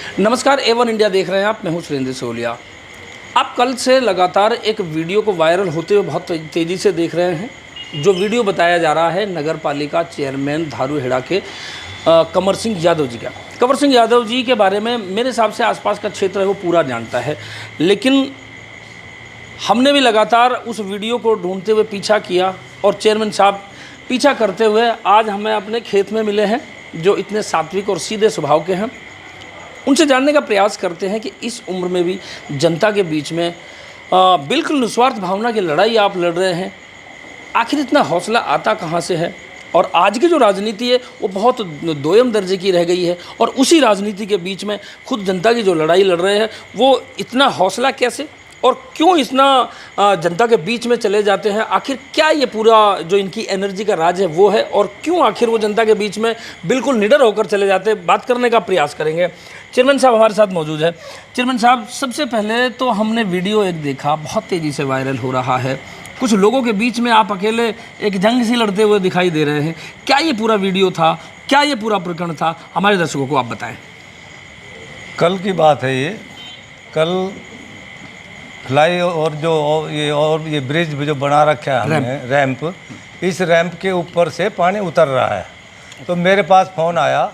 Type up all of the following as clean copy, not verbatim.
नमस्कार, A1 India देख रहे हैं आप। मैं हूं सुरेंद्र सोलिया। आप कल से लगातार एक वीडियो को वायरल होते हुए बहुत तेज़ी से देख रहे हैं। जो वीडियो बताया जा रहा है नगर पालिका चेयरमैन धारूहेड़ा के कंवर सिंह यादव जी का। कंवर सिंह यादव जी के बारे में मेरे हिसाब से आसपास का क्षेत्र है वो पूरा जानता है, लेकिन हमने भी लगातार उस वीडियो को ढूंढते हुए पीछा किया और चेयरमैन साहब पीछा करते हुए आज हमें अपने खेत में मिले हैं, जो इतने सात्विक और सीधे स्वभाव के हैं। उनसे जानने का प्रयास करते हैं कि इस उम्र में भी जनता के बीच में बिल्कुल निस्वार्थ भावना की लड़ाई आप लड़ रहे हैं। आखिर इतना हौसला आता कहाँ से है? और आज की जो राजनीति है वो बहुत दोयम दर्जे की रह गई है, और उसी राजनीति के बीच में खुद जनता की जो लड़ाई लड़ रहे हैं वो इतना हौसला कैसे और क्यों इतना जनता के बीच में चले जाते हैं? आखिर क्या ये पूरा जो इनकी एनर्जी का राज है वो है, और क्यों आखिर वो जनता के बीच में बिल्कुल निडर होकर चले जाते हैं? बात करने का प्रयास करेंगे। चेयरमैन साहब हमारे साथ मौजूद है। चेयरमैन साहब, सबसे पहले तो हमने वीडियो एक देखा, बहुत तेज़ी से वायरल हो रहा है। कुछ लोगों के बीच में आप अकेले एक जंग सी लड़ते हुए दिखाई दे रहे हैं। क्या ये पूरा वीडियो था? क्या ये पूरा प्रकरण था? हमारे दर्शकों को आप बताएं। कल की बात है ये। कल फ्लाई और ये ब्रिज भी जो बना रखा है हमने रैंप, इस रैंप के ऊपर से पानी उतर रहा है। तो मेरे पास फ़ोन आया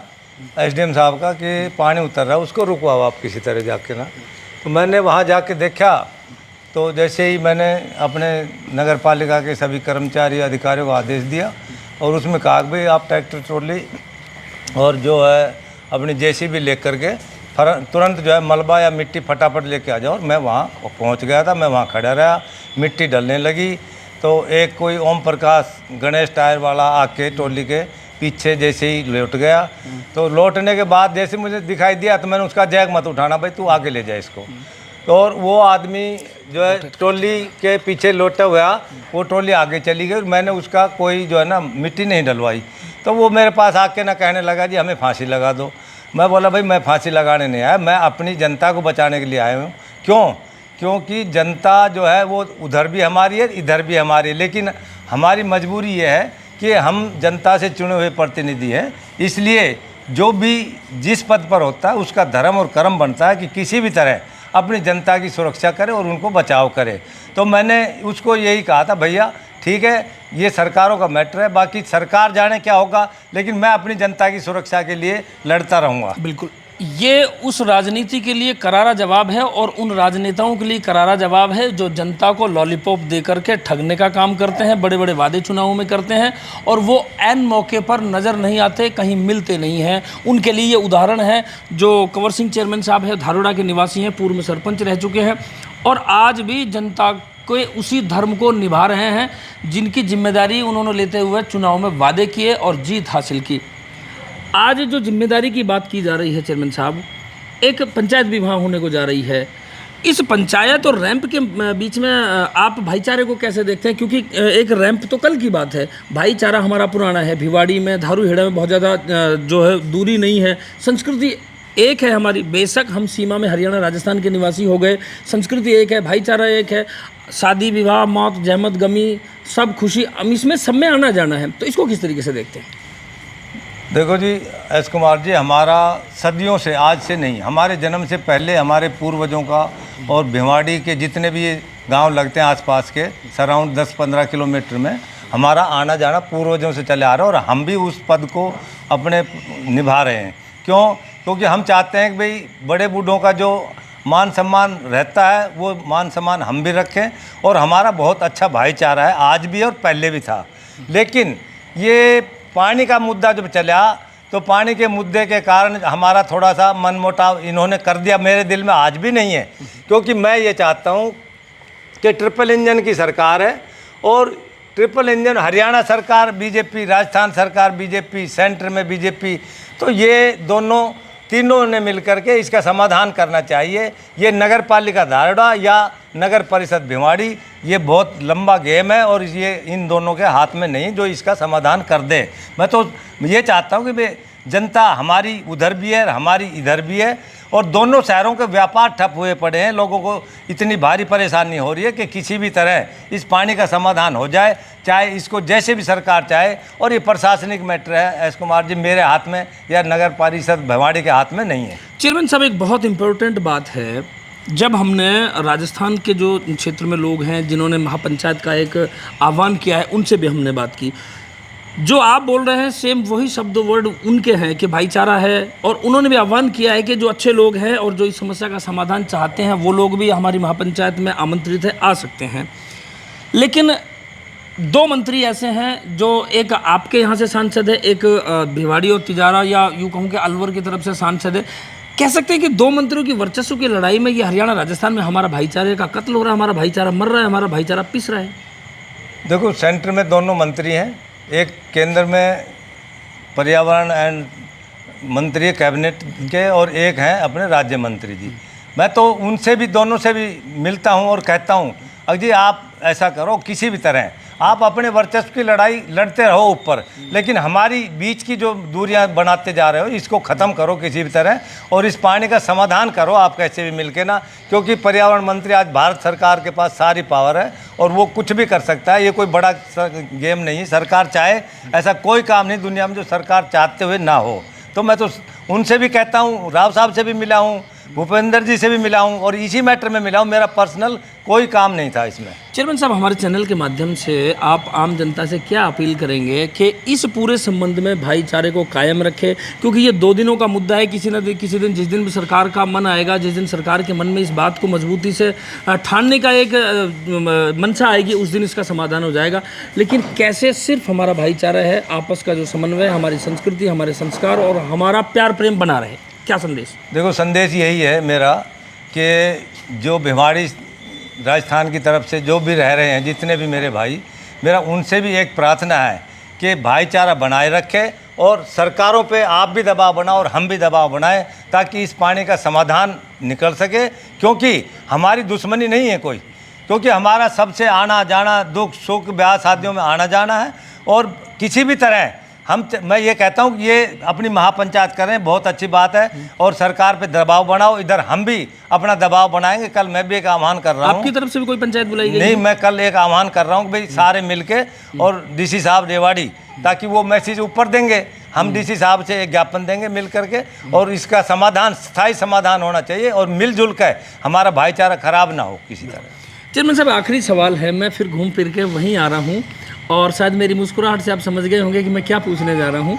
एसडीएम साहब का कि पानी उतर रहा है, उसको रुकवाओ आप किसी तरह जाके ना। तो मैंने वहाँ जाके देखा, तो जैसे ही मैंने अपने नगर पालिका के सभी कर्मचारी अधिकारियों को आदेश दिया और उसमें कहा कि भाई आप ट्रैक्टर ट्रॉली और जो है अपनी जेसीबी लेकर के तुरंत जो है मलबा या मिट्टी फटाफट लेके आ जाओ। और मैं वहाँ पहुँच गया था, मैं वहाँ खड़ा रहा, मिट्टी डलने लगी। तो एक कोई ओम प्रकाश गणेश टायर वाला आके ट्रॉली के पीछे जैसे ही लौट गया, तो लौटने के बाद जैसे मुझे दिखाई दिया तो मैंने उसका जैक मत उठाना, भाई तू आगे ले जाए इसको। तो और वो आदमी जो है ट्रॉली के पीछे लौटा हुआ, वो ट्रॉली आगे चली गई और मैंने उसका कोई जो है ना मिट्टी नहीं डलवाई। तो वो मेरे पास आके ना कहने लगा जी हमें फांसी लगा दो। मैं बोला भाई मैं फांसी लगाने नहीं आया, मैं अपनी जनता को बचाने के लिए आया हूँ। क्यों? क्योंकि जनता जो है वो उधर भी हमारी है, इधर भी हमारी है, लेकिन हमारी मजबूरी ये है कि हम जनता से चुने हुए प्रतिनिधि हैं। इसलिए जो भी जिस पद पर होता है उसका धर्म और कर्म बनता है कि किसी भी तरह अपनी जनता की सुरक्षा करे और उनको बचाव करे। तो मैंने उसको यही कहा था, भैया ठीक है ये सरकारों का मैटर है, बाकी सरकार जाने क्या होगा, लेकिन मैं अपनी जनता की सुरक्षा के लिए लड़ता रहूँगा। बिल्कुल, ये उस राजनीति के लिए करारा जवाब है और उन राजनेताओं के लिए करारा जवाब है जो जनता को लॉलीपॉप दे करके ठगने का काम करते हैं, बड़े बड़े वादे चुनावों में करते हैं और वो ऐन मौके पर नज़र नहीं आते, कहीं मिलते नहीं हैं। उनके लिए ये उदाहरण है जो कंवर सिंह चेयरमैन साहब है, धारूहेड़ा के निवासी हैं, पूर्व में सरपंच रह चुके हैं और आज भी जनता के उसी धर्म को निभा रहे हैं जिनकी जिम्मेदारी उन्होंने लेते हुए चुनाव में वादे किए और जीत हासिल की। आज जो जिम्मेदारी की बात की जा रही है चेयरमैन साहब, एक पंचायत विभाग होने को जा रही है। इस पंचायत और रैंप के बीच में आप भाईचारे को कैसे देखते हैं? क्योंकि एक रैंप तो कल की बात है, भाईचारा हमारा पुराना है। भिवाड़ी में, धारूहेड़ा में बहुत ज़्यादा जो है दूरी नहीं है, संस्कृति एक है हमारी। बेशक हम सीमा में हरियाणा राजस्थान के निवासी हो गए, संस्कृति एक है, भाईचारा एक है, शादी विवाह मौत जहमत गमी सब खुशी इसमें सब में आना जाना है। तो इसको किस तरीके से देखते हैं? देखो जी एस कुमार जी, हमारा सदियों से, आज से नहीं, हमारे जन्म से पहले हमारे पूर्वजों का और भिवाड़ी के जितने भी गांव लगते हैं आसपास के सराउंड 10-15 किलोमीटर में हमारा आना जाना पूर्वजों से चले आ रहा है और हम भी उस पद को अपने निभा रहे हैं। क्यों? क्योंकि हम चाहते हैं कि भाई बड़े बूढ़ों का जो मान सम्मान रहता है वो मान सम्मान हम भी रखें और हमारा बहुत अच्छा भाईचारा है, आज भी और पहले भी था। लेकिन ये पानी का मुद्दा जब चला तो पानी के मुद्दे के कारण हमारा थोड़ा सा मनमुटाव इन्होंने कर दिया, मेरे दिल में आज भी नहीं है। क्योंकि मैं ये चाहता हूँ कि ट्रिपल इंजन की सरकार है और ट्रिपल इंजन हरियाणा सरकार बीजेपी, राजस्थान सरकार बीजेपी, सेंटर में बीजेपी, तो ये दोनों तीनों ने मिलकर के इसका समाधान करना चाहिए। ये नगर पालिका धारूहेड़ा या नगर परिषद भिवाड़ी, ये बहुत लंबा गेम है और ये इन दोनों के हाथ में नहीं जो इसका समाधान कर दे। मैं तो ये चाहता हूँ कि भाई जनता हमारी उधर भी है, हमारी इधर भी है और दोनों शहरों के व्यापार ठप हुए पड़े हैं। लोगों को इतनी भारी परेशानी हो रही है कि किसी भी तरह इस पानी का समाधान हो जाए, चाहे इसको जैसे भी सरकार चाहे। और ये प्रशासनिक मैटर है एस कुमार जी, मेरे हाथ में या नगर परिषद भिवाड़ी के हाथ में नहीं है। चेयरमैन साहब, एक बहुत इम्पोर्टेंट बात है, जब हमने राजस्थान के जो क्षेत्र में लोग हैं जिन्होंने महापंचायत का एक आह्वान किया है, उनसे भी हमने बात की। जो आप बोल रहे हैं सेम वही शब्द वर्ड उनके हैं कि भाईचारा है, और उन्होंने भी आह्वान किया है कि जो अच्छे लोग हैं और जो इस समस्या का समाधान चाहते हैं वो लोग भी हमारी महापंचायत में आमंत्रित है, आ सकते हैं। लेकिन दो मंत्री ऐसे हैं जो, एक आपके यहाँ से सांसद है, एक भिवाड़ी और तिजारा या यूँ कहूँ कि अलवर की तरफ से सांसद है। कह सकते हैं कि दो मंत्रियों की वर्चस्व की लड़ाई में ये हरियाणा राजस्थान में हमारा भाईचारे का कत्ल हो रहा है, हमारा भाईचारा मर रहा है, हमारा भाईचारा पिस रहा है। देखो, सेंटर में दोनों मंत्री हैं, एक केंद्र में पर्यावरण एंड मंत्री कैबिनेट के और एक हैं अपने राज्य मंत्री जी। मैं तो उनसे भी, दोनों से भी मिलता हूं और कहता हूं, अजी आप ऐसा करो, किसी भी तरह आप अपने वर्चस्व की लड़ाई लड़ते रहो ऊपर, लेकिन हमारी बीच की जो दूरियां बनाते जा रहे हो इसको ख़त्म करो किसी भी तरह, और इस पानी का समाधान करो आप कैसे भी मिलके ना। क्योंकि पर्यावरण मंत्री आज भारत सरकार के पास सारी पावर है और वो कुछ भी कर सकता है। ये कोई बड़ा गेम नहीं, सरकार चाहे ऐसा कोई काम नहीं दुनिया में जो सरकार चाहते हुए ना हो। तो मैं तो उनसे भी कहता हूँ, राव साहब से भी मिला हूँ, भूपेंद्र जी से भी मिला हूँ और इसी मैटर में मिला हूँ। मेरा पर्सनल कोई काम नहीं था इसमें। चेयरमैन साहब, हमारे चैनल के माध्यम से आप आम जनता से क्या अपील करेंगे कि इस पूरे संबंध में भाईचारे को कायम रखें, क्योंकि ये 2 दिनों का मुद्दा है। किसी न किसी दिन, जिस दिन भी सरकार का मन आएगा, जिस दिन सरकार के मन में इस बात को मजबूती से ठानने का एक मंशा आएगी, उस दिन इसका समाधान हो जाएगा। लेकिन कैसे सिर्फ हमारा भाईचारा है, आपस का जो समन्वय, हमारी संस्कृति, हमारे संस्कार और हमारा प्यार प्रेम बना रहे, क्या संदेश? देखो, संदेश यही है मेरा कि जो भिवाड़ी राजस्थान की तरफ से जो भी रह रहे हैं, जितने भी मेरे भाई, मेरा उनसे भी एक प्रार्थना है कि भाईचारा बनाए रखें और सरकारों पे आप भी दबाव बनाओ और हम भी दबाव बनाएं, ताकि इस पानी का समाधान निकल सके। क्योंकि हमारी दुश्मनी नहीं है कोई, क्योंकि हमारा सबसे आना जाना, दुख सुख ब्याह शादियों में आना जाना है। और किसी भी तरह मैं ये कहता हूँ कि ये अपनी महापंचायत करें, बहुत अच्छी बात है, और सरकार पे दबाव बनाओ। इधर हम भी अपना दबाव बनाएंगे। कल मैं भी एक आह्वान कर रहा हूँ। आपकी तरफ से भी कोई पंचायत बुलाई गई? नहीं, मैं कल एक आह्वान कर रहा हूँ कि भाई सारे मिलके, और डीसी साहब रेवाड़ी, ताकि वो मैसेज ऊपर देंगे, हम डीसी साहब से एक ज्ञापन देंगे मिल करके, और इसका समाधान, स्थायी समाधान होना चाहिए और मिलजुल कर हमारा भाईचारा खराब ना हो किसी तरह। चेयरमैन साहब, आखिरी सवाल है, मैं फिर घूम फिर के वहीं आ रहा हूँ, और शायद मेरी मुस्कुराहट से आप समझ गए होंगे कि मैं क्या पूछने जा रहा हूँ।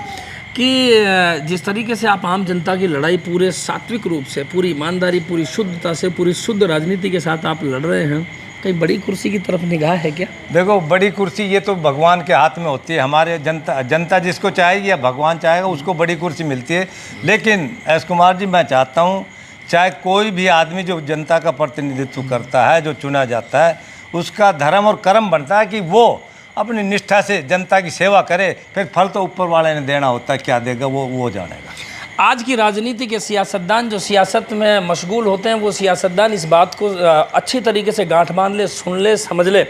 कि जिस तरीके से आप आम जनता की लड़ाई पूरे सात्विक रूप से, पूरी ईमानदारी, पूरी शुद्धता से, पूरी शुद्ध राजनीति के साथ आप लड़ रहे हैं, कहीं बड़ी कुर्सी की तरफ निगाह है क्या? देखो, बड़ी कुर्सी ये तो भगवान के हाथ में होती है। हमारे जनता जिसको चाहेगी या भगवान चाहेगा उसको बड़ी कुर्सी मिलती है। लेकिन एस कुमार जी, मैं चाहता हूँ चाहे कोई भी आदमी जो जनता का प्रतिनिधित्व करता है, जो चुना जाता है, उसका धर्म और कर्म बनता है कि वो अपनी निष्ठा से जनता की सेवा करे। फिर फल तो ऊपर वाले ने देना होता है, क्या देगा वो जानेगा। आज की राजनीति के सियासतदान जो सियासत में मशगूल होते हैं, वो सियासतदान इस बात को अच्छी तरीके से गांठ बांध ले, सुन ले, समझ ले।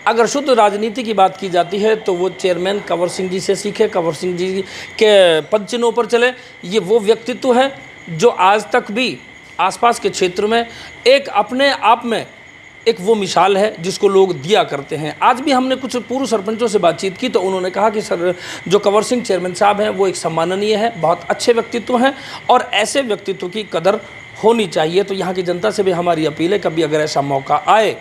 अगर शुद्ध राजनीति की बात की जाती है तो वो चेयरमैन कंवर सिंह जी से सीखे, कंवर सिंह जी के पद चिन्हों पर चले। ये वो व्यक्तित्व है जो आज तक भी आसपास के क्षेत्र में एक अपने आप में एक वो मिसाल है जिसको लोग दिया करते हैं। आज भी हमने कुछ पूर्व सरपंचों से बातचीत की तो उन्होंने कहा कि सर, जो कंवर सिंह चेयरमैन साहब हैं वो एक सम्माननीय है, बहुत अच्छे व्यक्तित्व हैं और ऐसे व्यक्तित्व की कदर होनी चाहिए। तो यहाँ की जनता से भी हमारी अपील है, कभी अगर ऐसा मौका आए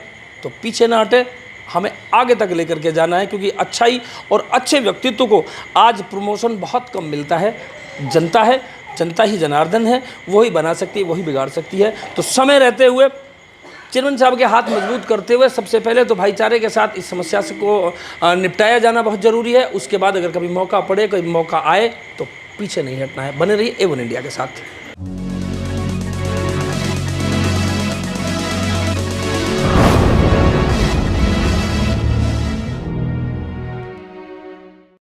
तो पीछे ना हटे, हमें आगे तक लेकर के जाना है, क्योंकि अच्छाई और अच्छे व्यक्तित्व को आज प्रमोशन बहुत कम मिलता है। जनता है, जनता ही जनार्दन है, वही बना सकती है, वही बिगाड़ सकती है। तो समय रहते हुए चेयरमैन साहब के हाथ मजबूत करते हुए सबसे पहले तो भाईचारे के साथ इस समस्या से को निपटाया जाना बहुत ज़रूरी है। उसके बाद अगर कभी मौका पड़े, कभी मौका आए तो पीछे नहीं हटना है। बने रहिए A1 इंडिया के साथ।